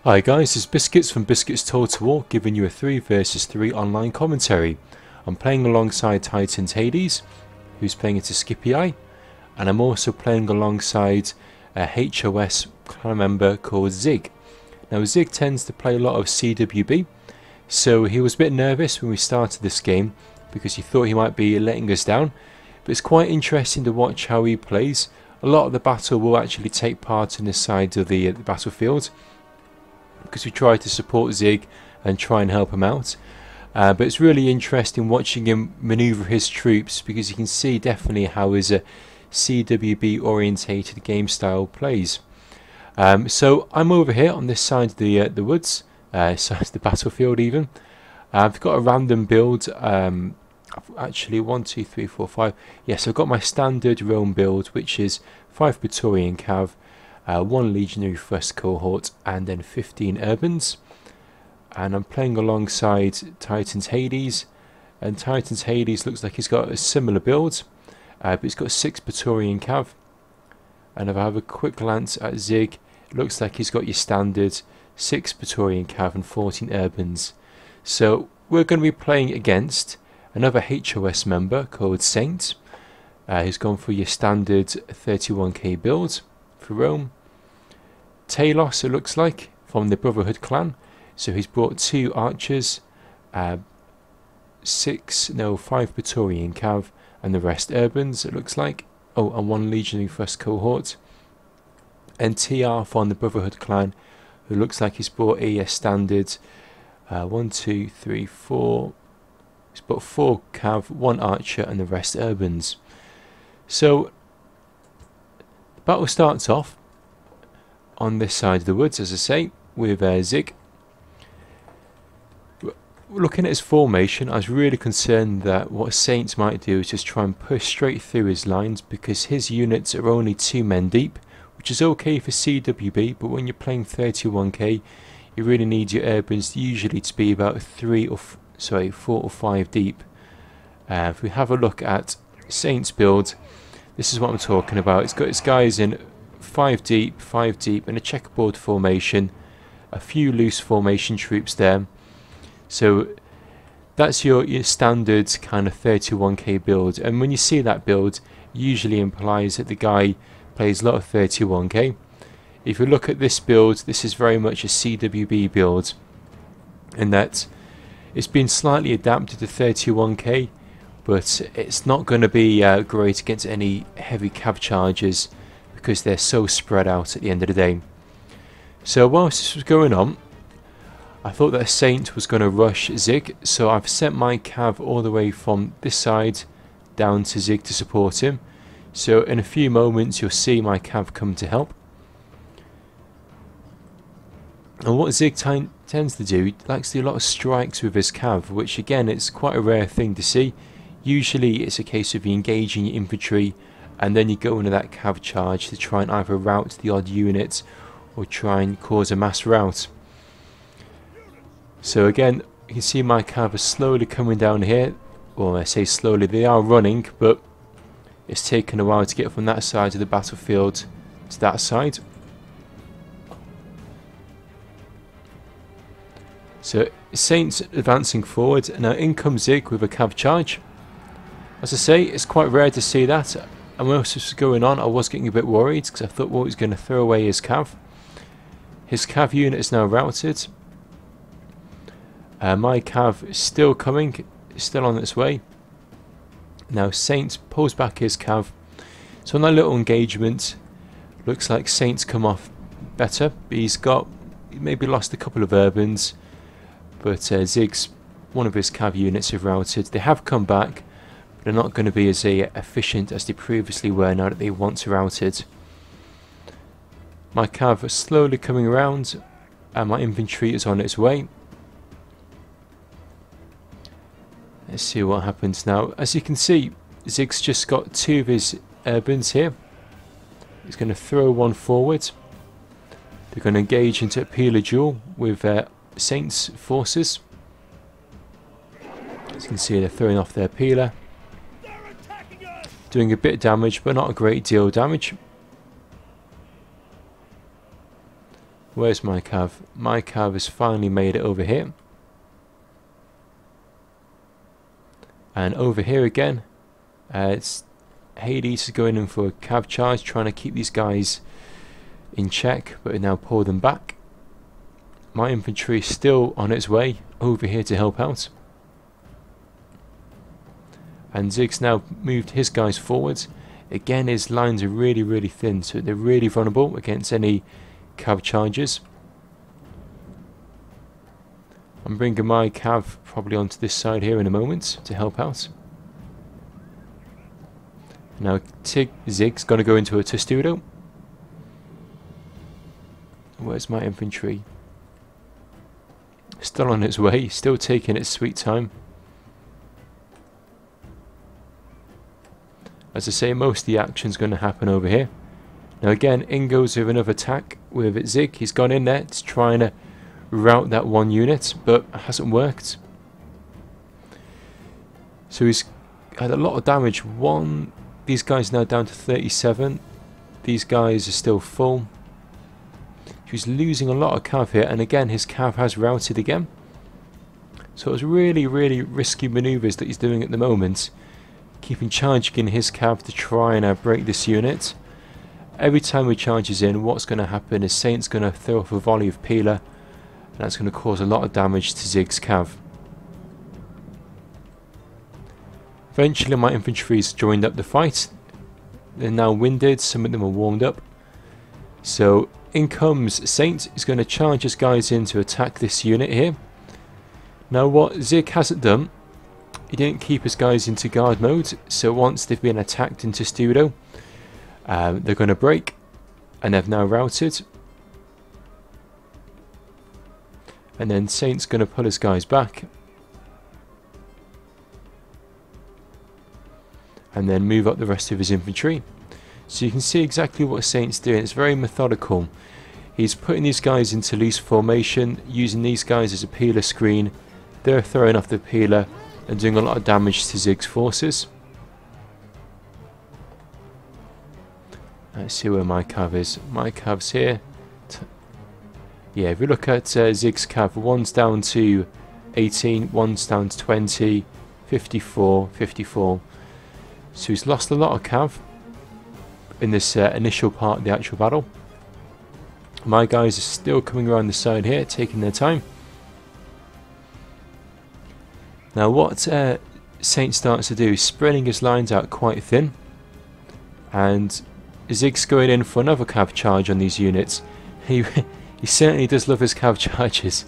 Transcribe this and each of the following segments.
Hi guys, it's Biscuits from Biscuits Total War giving you a 3 versus 3 online commentary. I'm playing alongside TITANS Hades, who's playing into Scipii, and I'm also playing alongside a HoS clan member called Zig. Now Zig tends to play a lot of CWB, so he was a bit nervous when we started this game because he thought he might be letting us down, but it's quite interesting to watch how he plays. A lot of the battle will actually take part in this side of the battlefield, because we try to support Zig and try and help him out, but it's really interesting watching him maneuver his troops, because you can see definitely how his CWB orientated game style plays. So I'm over here on this side of the woods, side of the battlefield even. I've got a random build, actually 1, 2, 3, 4, 5. Yes, I've got my standard Rome build, which is 5 Praetorian Cav, 1 Legionary First Cohort, and then 15 Urbans. And I'm playing alongside TITANS Hades, and TITANS Hades looks like he's got a similar build, but he's got 6 Praetorian Cav. And if I have a quick glance at Zig, it looks like he's got your standard 6 Praetorian Cav and 14 Urbans. So we're going to be playing against another HoS member called Saint, who's gone for your standard 31k build for Rome. TALOS, it looks like, from the Brotherhood clan, so he's brought 2 archers, 5 Praetorian Cav, and the rest Urbans, it looks like. Oh, and 1 Legionary First Cohort. And TR from the Brotherhood clan, who looks like he's brought a standard 1, 2, 3, 4. He's brought 4 Cav, 1 archer, and the rest Urbans. So the battle starts off on this side of the woods, as I say, with Zig. Looking at his formation, I was really concerned that what Saints might do is just try and push straight through his lines, because his units are only 2 men deep, which is okay for CWB, but when you're playing 31k, you really need your Urbans usually to be about 4 or 5 deep. If we have a look at Saints build, this is what I'm talking about. It's got its guys in 5 deep, and a checkerboard formation, a few loose formation troops there. So that's your standard kind of 31k build, and when you see that build, usually implies that the guy plays a lot of 31k. If you look at this build, this is very much a CWB build, in that it's been slightly adapted to 31k, but it's not going to be great against any heavy cav charges, because they're so spread out at the end of the day. So whilst this was going on, I thought that a Saint was going to rush Zig, so I've sent my cav all the way from this side down to Zig to support him. So in a few moments you'll see my cav come to help. And what Zig tends to do, he likes to do a lot of strikes with his cav, which again, it's quite a rare thing to see. Usually it's a case of you engaging your infantry and then you go into that cav charge to try and either rout the odd unit or try and cause a mass rout. So again, you can see my cav are slowly coming down here. Well, I say slowly, they are running, but it's taken a while to get from that side of the battlefield to that side. So Saints advancing forward, and now in comes Zig with a cav charge. As I say, it's quite rare to see that, and when this was going on I was getting a bit worried, because I thought, well, he's going to throw away his cav. His cav unit is now routed. My cav is still coming, still on its way. Now Saint pulls back his cav. So on that little engagement, looks like Saint's come off better. He maybe lost a couple of Urbans, but Zig's, one of his cav units have routed. They have come back, but they're not going to be as efficient as they previously were now that they once routed. My cav are slowly coming around, and my infantry is on its way. Let's see what happens now. As you can see, Zig's just got 2 of his Urbans here. He's going to throw 1 forward. They're going to engage into a Peeler duel with Saints forces. As you can see, they're throwing off their Peeler, doing a bit of damage, but not a great deal of damage. Where's my cav? My cav has finally made it over here. And over here again, it's HoS is going in for a cav charge, trying to keep these guys in check, but now pull them back. My infantry is still on its way over here to help out. And Zig's now moved his guys forwards. Again, his lines are really thin, so they're really vulnerable against any cav charges. I'm bringing my cav probably onto this side here in a moment to help out. Now Zig's going to go into a testudo. Where's my infantry? Still on its way, still taking its sweet time. As I say, most of the action's going to happen over here. Now again, in goes with another attack with Zig. He's gone in there to try and rout that one unit, but it hasn't worked. So he's had a lot of damage. These guys now down to 37. These guys are still full. He's losing a lot of cav here, and again his cav has routed again. So it's really risky manoeuvres that he's doing at the moment, keeping charging his cav to try and break this unit. Every time he charges in, what's going to happen is Saint's going to throw off a volley of peeler, and that's going to cause a lot of damage to Zig's cav. Eventually my infantry's joined up the fight. They're now winded, some of them are warmed up. So in comes Saint. He's going to charge his guys in to attack this unit here. Now what Zig hasn't done, he didn't keep his guys into guard mode, so once they've been attacked into testudo, they're going to break, and they've now routed. And then Saint's going to pull his guys back, and then move up the rest of his infantry. So you can see exactly what Saint's doing. It's very methodical. He's putting these guys into loose formation, using these guys as a peeler screen. They're throwing off the peeler and doing a lot of damage to Zig's forces. Let's see where my cav is. My cav's here. Yeah, if we look at Zig's cav, one's down to 18, one's down to 20, 54, 54. So he's lost a lot of cav in this initial part of the actual battle. My guys are still coming around the side here, taking their time. Now what Saint starts to do is spreading his lines out quite thin, and Zig's going in for another cav charge on these units. He certainly does love his cav charges.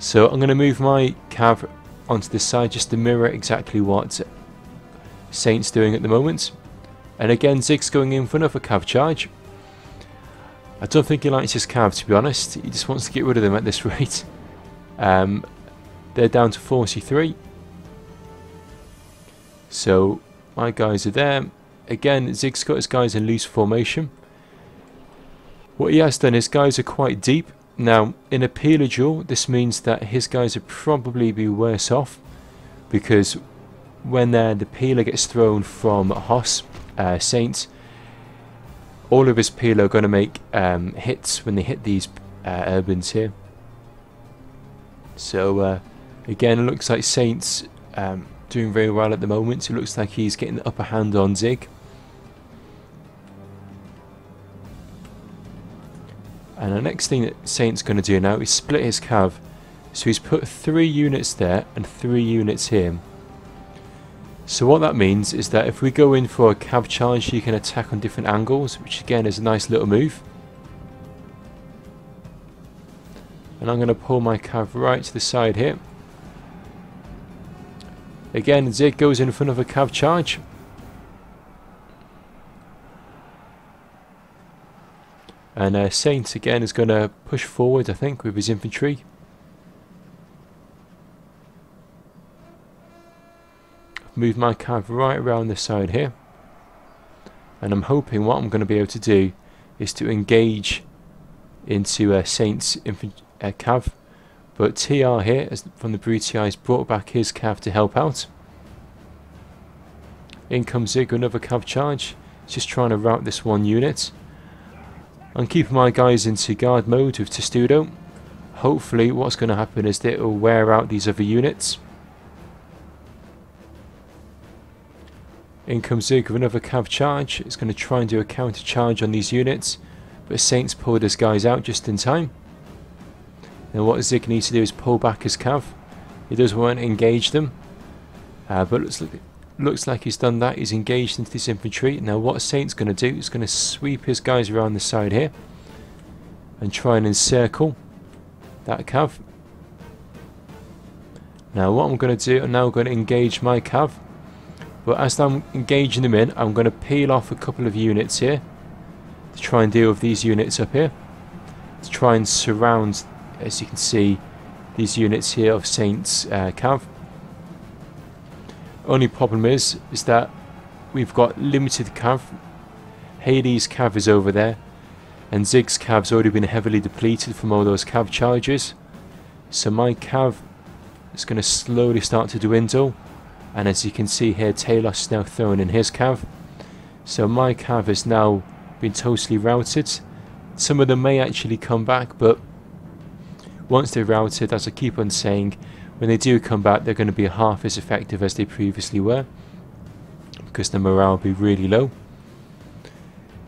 So I'm going to move my cav onto this side just to mirror exactly what Saint's doing at the moment. And again, Zig's going in for another cav charge. I don't think he likes his cav, to be honest. He just wants to get rid of them at this rate. They're down to 43. So my guys are there. Again, Zig's got his guys in loose formation. What he has done, his guys are quite deep. Now, in a peeler duel, this means that his guys would probably be worse off, because when the peeler gets thrown from HoS, Saint, all of his peeler are going to make hits when they hit these urbans here. So again, it looks like Saint's doing very well at the moment. It looks like he's getting the upper hand on Zig. And the next thing that Saint's going to do now is split his cav. So he's put 3 units there and 3 units here. So what that means is that if we go in for a cav charge, you can attack on different angles, which again is a nice little move. And I'm going to pull my cav right to the side here. Again, Zig goes in for another cav charge. And Saint again is going to push forward, I think, with his infantry. Move my cav right around the side here. And I'm hoping what I'm going to be able to do is to engage into Saint's cav. But TR here, from the Brutii, has brought back his cav to help out. In comes Zig with another cav charge. He's just trying to rout this one unit. I'm keeping my guys into guard mode with Testudo. Hopefully what's going to happen is that it will wear out these other units. In comes Zig with another cav charge. It's going to try and do a counter charge on these units, but Saints pulled his guys out just in time. Now what Zig needs to do is pull back his cav. He doesn't want to engage them, but looks like he's done that. He's engaged into this infantry. Now what Saint's going to do is going to sweep his guys around the side here and try and encircle that cav. Now what I'm going to do, I'm now going to engage my cav. But as I'm engaging them in, I'm going to peel off a couple of units here to try and deal with these units up here. To try and surround, as you can see, these units here of Saints cav. Only problem is that we've got limited cav. Hades' cav is over there, and Zig's cav's already been heavily depleted from all those cav charges. So my cav is going to slowly start to dwindle. And as you can see here, TALOS is now throwing in his cav. So my cav has now been totally routed. Some of them may actually come back, but once they're routed, as I keep on saying, when they do come back, they're going to be half as effective as they previously were, because the morale will be really low.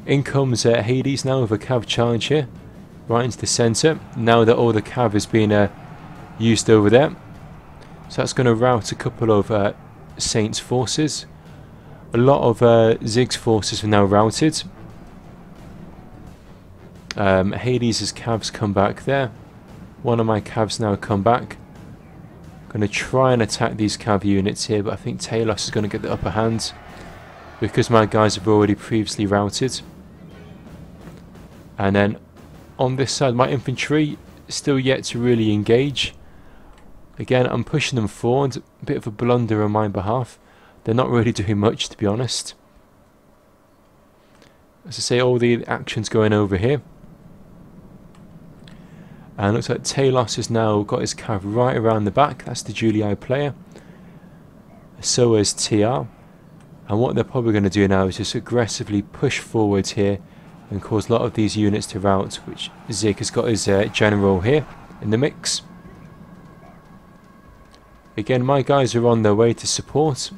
In comes Hades now with a cav charge here, right into the centre, now that all the cav has been used over there. So that's going to rout a couple of Saints forces. A lot of Zig's forces are now routed. Hades' cavs come back there. One of my cavs now come back. Going to try and attack these cav units here, but I think TALOS is going to get the upper hand because my guys have already previously routed. And then on this side, my infantry still yet to really engage. Again, I'm pushing them forward, a bit of a blunder on my behalf. They're not really doing much, to be honest. As I say, all the action's going over here. And it looks like TALOS has now got his cav right around the back. That's the Julii player. So is TR. And what they're probably going to do now is just aggressively push forwards here and cause a lot of these units to rout, which Zig has got his general here in the mix. Again, my guys are on their way to support.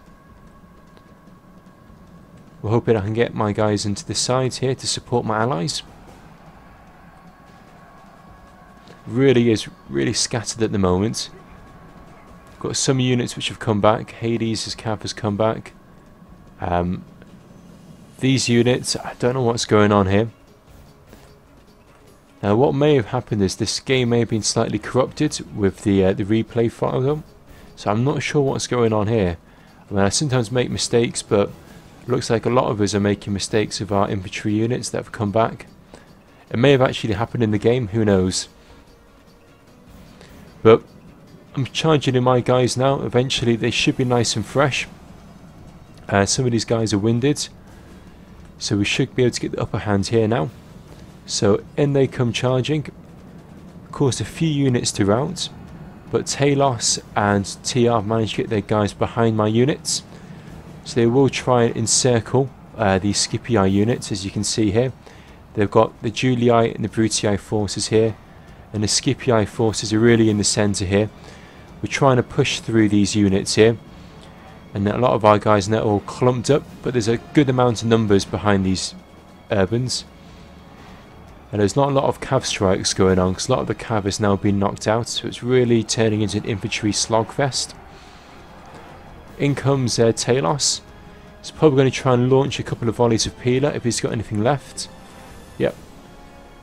We're hoping I can get my guys into the sides here to support my allies. Really scattered at the moment. Got some units which have come back. Hades' cav has come back. These units, I don't know what's going on here. Now what may have happened is this game may have been slightly corrupted with the replay file though. So I'm not sure what's going on here. I mean, I sometimes make mistakes, but it looks like a lot of us are making mistakes with our infantry units that have come back. It may have actually happened in the game, who knows. But I'm charging in my guys now. Eventually they should be nice and fresh. Some of these guys are winded, so we should be able to get the upper hand here now. So in they come charging. Of course, a few units to rout. But TALOS and TR managed to get their guys behind my units. So they will try and encircle these Scipii units, as you can see here. They've got the Julii and the Brutii forces here. And the Scipii forces are really in the centre here. We're trying to push through these units here. And a lot of our guys now are all clumped up. But there's a good amount of numbers behind these urbans. And there's not a lot of cav strikes going on because a lot of the cav has now been knocked out, so it's really turning into an infantry slogfest. In comes TALOS. He's probably going to try and launch a couple of volleys of peeler if he's got anything left. Yep.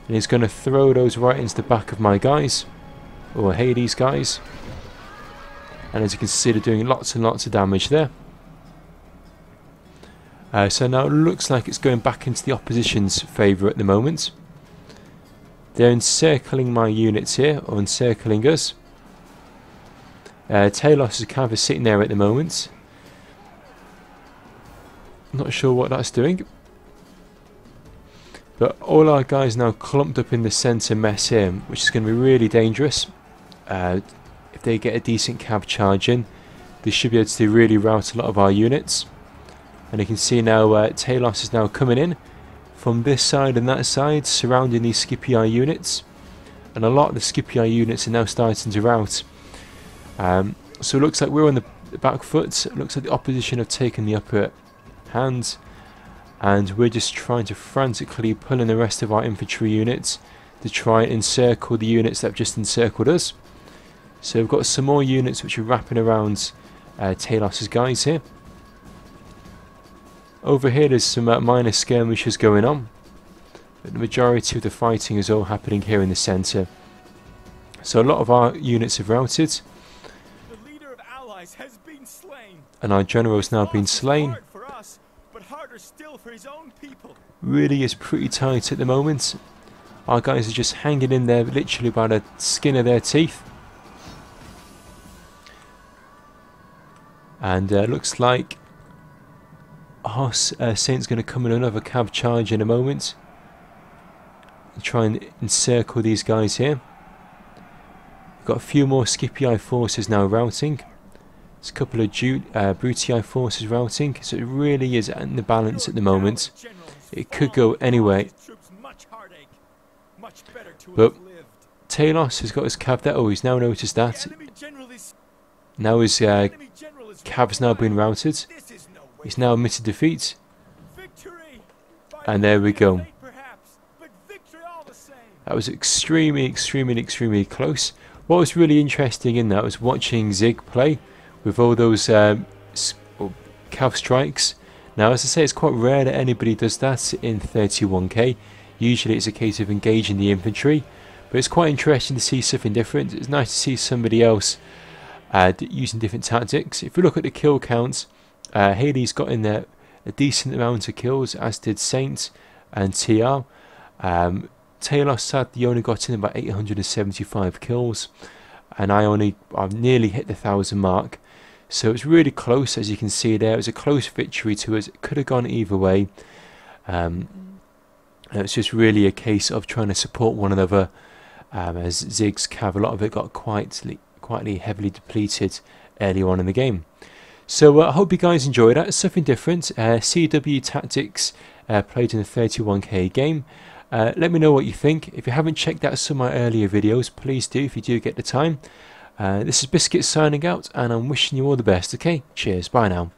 And he's going to throw those right into the back of my guys, or Hades guys. And as you can see, they're doing lots and lots of damage there. So now it looks like it's going back into the opposition's favour at the moment. They're encircling my units here, or encircling us. TALOS' cav is sitting there at the moment. Not sure what that's doing. But all our guys now clumped up in the centre mess here, which is going to be really dangerous. If they get a decent cav charge in, they should be able to really rout a lot of our units. And you can see now TALOS is now coming in, from this side and that side surrounding these Scipii units, and a lot of the Scipii units are now starting to rout. So it looks like we're on the back foot. It looks like the opposition have taken the upper hand, and we're just trying to frantically pull in the rest of our infantry units to try and encircle the units that have just encircled us. So we've got some more units which are wrapping around TALOS' guys here. Over here there's some minor skirmishes going on, but the majority of the fighting is all happening here in the centre. So a lot of our units have routed, the leader of allies has been slain, and our general's now been slain. for us, but harder still for his own people. Really is pretty tight at the moment. Our guys are just hanging in there literally by the skin of their teeth. And looks like HoS Saint's going to come in another cav charge in a moment and try and encircle these guys here. We've got a few more Scipii forces now routing. There's a couple of Brutii forces routing, so it really is in the balance at the moment. It could go anyway. But TALOS has got his cav there. Oh, he's now noticed that. Now his cav's now been routed. He's now admitted defeat. And there we go. That was extremely close. What was really interesting in that was watching Zig play with all those cav strikes. Now, as I say, it's quite rare that anybody does that in 31k. Usually it's a case of engaging the infantry. But it's quite interesting to see something different. It's nice to see somebody else using different tactics. If we look at the kill counts, Haley's got in there a decent amount of kills, as did Saint and TR. TALOS sadly only got in about 875 kills, and I've nearly hit the 1,000 mark. So it's really close, as you can see there. It was a close victory to us. It could have gone either way. It's just really a case of trying to support one another. As Zig's cav, a lot of it got quite heavily depleted early on in the game. So I hope you guys enjoyed that. It's something different. CW Tactics played in a 31k game. Let me know what you think. If you haven't checked out some of my earlier videos, please do if you do get the time. This is Biscuits signing out, and I'm wishing you all the best. Okay, cheers, bye now.